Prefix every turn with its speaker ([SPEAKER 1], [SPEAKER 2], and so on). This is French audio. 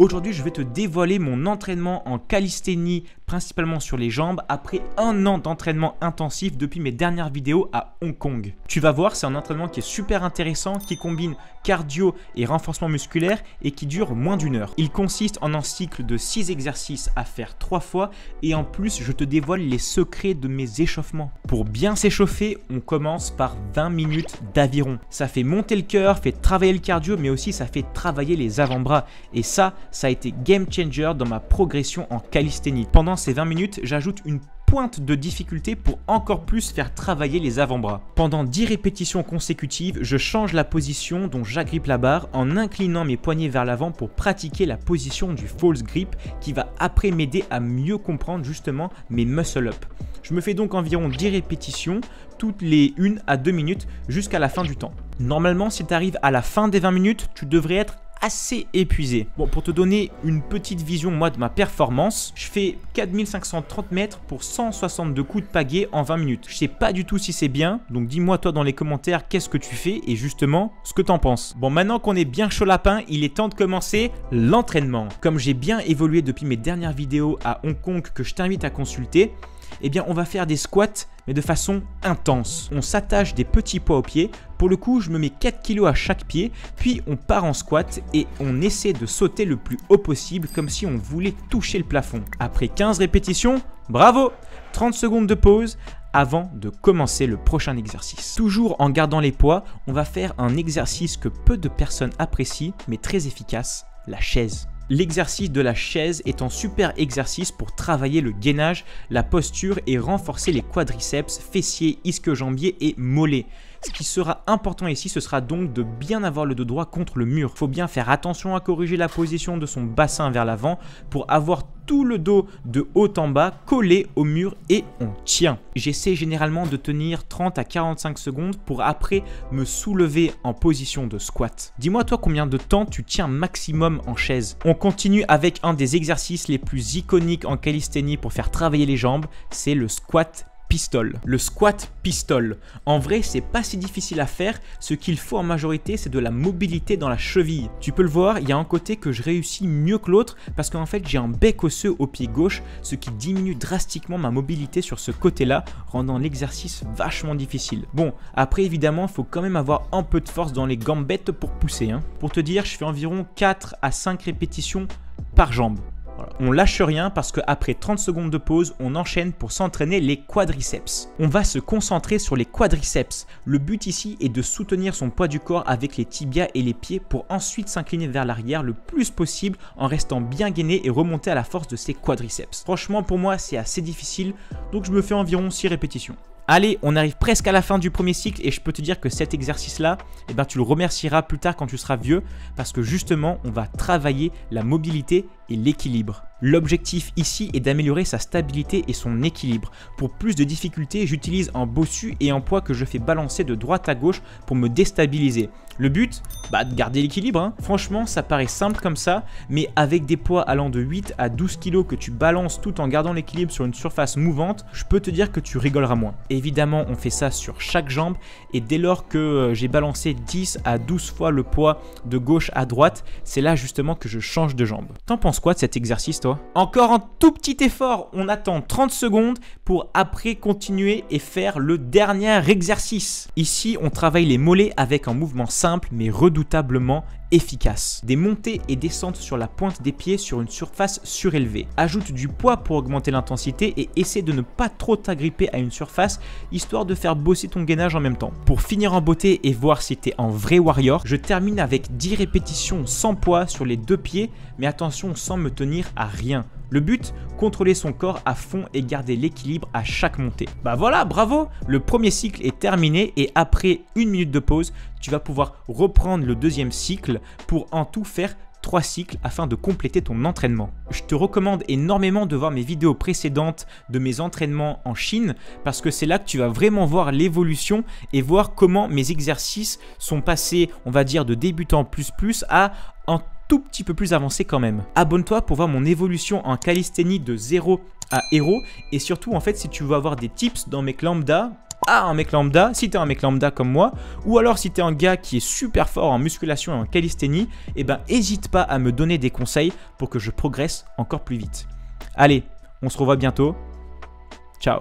[SPEAKER 1] Aujourd'hui, je vais te dévoiler mon entraînement en calisthénie, principalement sur les jambes, après un an d'entraînement intensif depuis mes dernières vidéos à Hong Kong. Tu vas voir, c'est un entraînement qui est super intéressant, qui combine cardio et renforcement musculaire et qui dure moins d'1 heure. Il consiste en un cycle de 6 exercices à faire 3 fois et en plus, je te dévoile les secrets de mes échauffements. Pour bien s'échauffer, on commence par 20 minutes d'aviron. Ça fait monter le cœur, fait travailler le cardio, mais aussi ça fait travailler les avant-bras. Et ça a été game changer dans ma progression en calisthénie. Pendant ces 20 minutes, j'ajoute une pointe de difficulté pour encore plus faire travailler les avant-bras. Pendant 10 répétitions consécutives, je change la position dont j'agrippe la barre en inclinant mes poignets vers l'avant pour pratiquer la position du false grip qui va après m'aider à mieux comprendre justement mes muscle-up. Je me fais donc environ 10 répétitions toutes les 1 à 2 minutes jusqu'à la fin du temps. Normalement, si tu arrives à la fin des 20 minutes, tu devrais être assez épuisé. Bon, pour te donner une petite vision moi de ma performance, je fais 4530 mètres pour 162 coups de pagaie en 20 minutes. Je sais pas du tout si c'est bien, donc dis-moi toi dans les commentaires qu'est-ce que tu fais et justement ce que t'en penses. Bon, maintenant qu'on est bien chaud lapin, il est temps de commencer l'entraînement. Comme j'ai bien évolué depuis mes dernières vidéos à Hong Kong que je t'invite à consulter, eh bien on va faire des squats mais de façon intense. On s'attache des petits poids aux pieds. Pour le coup, je me mets 4 kg à chaque pied, puis on part en squat et on essaie de sauter le plus haut possible comme si on voulait toucher le plafond. Après 15 répétitions, bravo! 30 secondes de pause avant de commencer le prochain exercice. Toujours en gardant les poids, on va faire un exercice que peu de personnes apprécient mais très efficace, la chaise. L'exercice de la chaise est un super exercice pour travailler le gainage, la posture et renforcer les quadriceps, fessiers, ischio-jambiers et mollets. Ce qui sera important ici, ce sera donc de bien avoir le dos droit contre le mur. Il faut bien faire attention à corriger la position de son bassin vers l'avant pour avoir tout le dos de haut en bas collé au mur et on tient. J'essaie généralement de tenir 30 à 45 secondes pour après me soulever en position de squat. Dis-moi toi combien de temps tu tiens maximum en chaise. On continue avec un des exercices les plus iconiques en calisthénie pour faire travailler les jambes, c'est le squat pistol. Le squat pistol. En vrai, c'est pas si difficile à faire. Ce qu'il faut en majorité, c'est de la mobilité dans la cheville. Tu peux le voir, il y a un côté que je réussis mieux que l'autre parce qu'en fait, j'ai un bec osseux au pied gauche, ce qui diminue drastiquement ma mobilité sur ce côté-là, rendant l'exercice vachement difficile. Bon, après évidemment, il faut quand même avoir un peu de force dans les gambettes pour pousser. Pour te dire, je fais environ 4 à 5 répétitions par jambe. Voilà. On lâche rien parce qu'après 30 secondes de pause, on enchaîne pour s'entraîner les quadriceps. On va se concentrer sur les quadriceps. Le but ici est de soutenir son poids du corps avec les tibias et les pieds pour ensuite s'incliner vers l'arrière le plus possible en restant bien gainé et remonter à la force de ses quadriceps. Franchement, pour moi, c'est assez difficile, donc je me fais environ 6 répétitions. Allez, on arrive presque à la fin du premier cycle et je peux te dire que cet exercice-là, tu le remercieras plus tard quand tu seras vieux parce que justement, on va travailler la mobilité et l'équilibre. L'objectif ici est d'améliorer sa stabilité et son équilibre. Pour plus de difficultés, j'utilise un bossu et un poids que je fais balancer de droite à gauche pour me déstabiliser. Le but, de garder l'équilibre. Franchement, ça paraît simple comme ça, mais avec des poids allant de 8 à 12 kg que tu balances tout en gardant l'équilibre sur une surface mouvante, je peux te dire que tu rigoleras moins. Évidemment, on fait ça sur chaque jambe et dès lors que j'ai balancé 10 à 12 fois le poids de gauche à droite, c'est là justement que je change de jambe. T'en penses quoi de cet exercice, toi? Encore un tout petit effort, on attend 30 secondes pour après continuer et faire le dernier exercice. Ici, on travaille les mollets avec un mouvement simple mais redoutablement efficace. Des montées et descentes sur la pointe des pieds sur une surface surélevée. Ajoute du poids pour augmenter l'intensité et essaie de ne pas trop t'agripper à une surface histoire de faire bosser ton gainage en même temps. Pour finir en beauté et voir si t'es un vrai warrior, je termine avec 10 répétitions sans poids sur les 2 pieds, mais attention sans me tenir à rien. Le but, contrôler son corps à fond et garder l'équilibre à chaque montée. Voilà, bravo! Le premier cycle est terminé et après 1 minute de pause, tu vas pouvoir reprendre le deuxième cycle pour en tout faire 3 cycles afin de compléter ton entraînement. Je te recommande énormément de voir mes vidéos précédentes de mes entraînements en Chine parce que c'est là que tu vas vraiment voir l'évolution et voir comment mes exercices sont passés, on va dire, de débutant plus à un tout petit peu plus avancé quand même. Abonne-toi pour voir mon évolution en calisthénie de 0 à héros et surtout en fait si tu veux avoir des tips dans mes lambda, à un mec lambda, si tu es un mec lambda comme moi, ou alors si tu es un gars qui est super fort en musculation et en calisthénie, eh ben n'hésite pas à me donner des conseils pour que je progresse encore plus vite. Allez, on se revoit bientôt. Ciao.